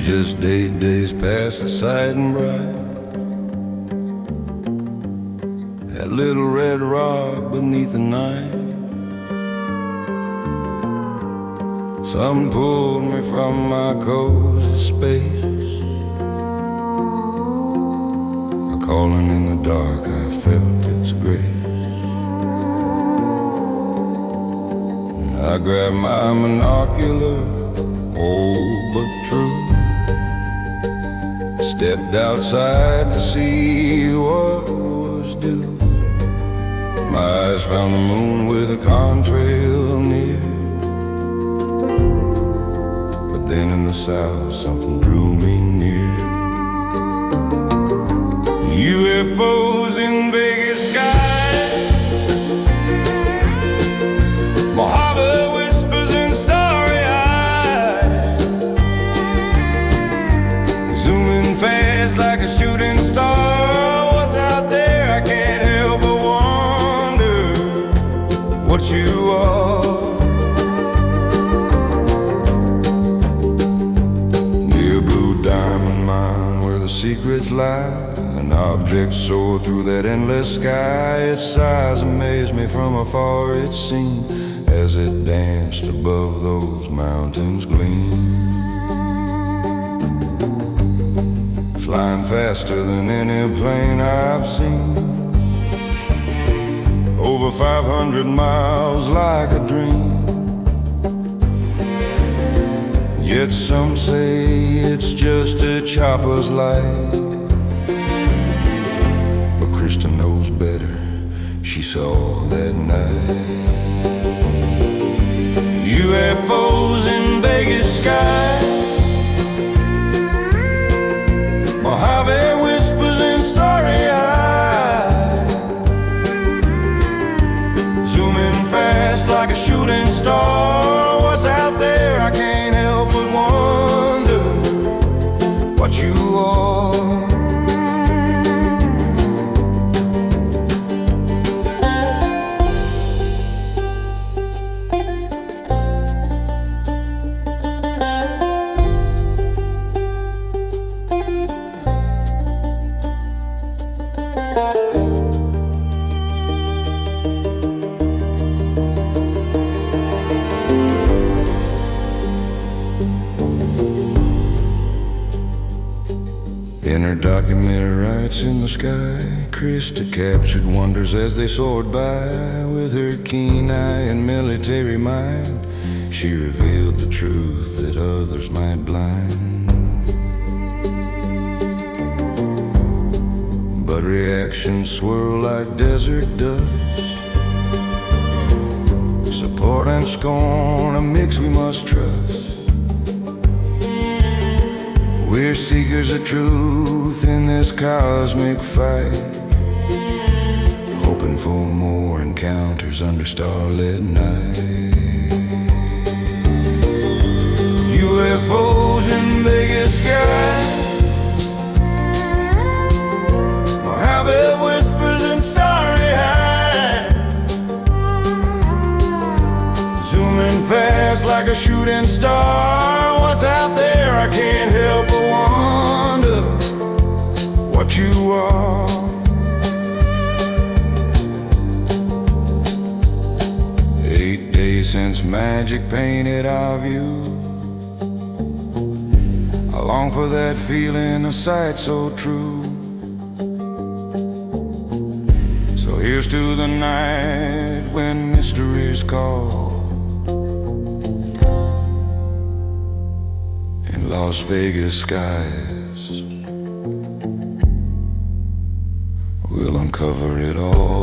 Just 8 days past the sighting bright, that little red rock beneath the night. Something pulled me from my cozy space. A calling in the dark, I felt its grace. And I grabbed my monocular, old but true, stepped outside to see what was due. My eyes found the moon with a contrail near, but then in the south something drew me near. UFOs in Vegas sky, Mojave whispers in starry eyes, zooming fast like a shooting star. What's out there? I can't help but wonder what you are. Near Blue Diamond Mine, where the secrets lie, an object soared through that endless sky. Its size amazed me from afar, it seemed, as it danced above those mountains gleam. Flying faster than any plane I've seen, over 500 miles like a dream. Yet some say it's just a chopper's light, but Krista knows better, she saw that night. UFOs in Vegas sky, Mojave whispers in starry eyes, zooming fast like a shooting star. What's out there? I can't help but wonder what you are. In her documentary writes, in the sky, Krista captured wonders as they soared by. With her keen eye and military mind, she revealed the truth that others might blind. But reactions swirl like desert dust, support and scorn, a mix we must trust. We're seekers of truth in this cosmic fight, hoping for more encounters under starlit night. UFOs in Vegas sky, Mojave whispers in starry eyes, zooming fast like a shooting star. What's out there? I can't help but wonder what you are. Eight days since magic painted our view, I long for that feeling, a sight so true. So here's to the night when mysteries call, Las Vegas skies, we'll uncover it all.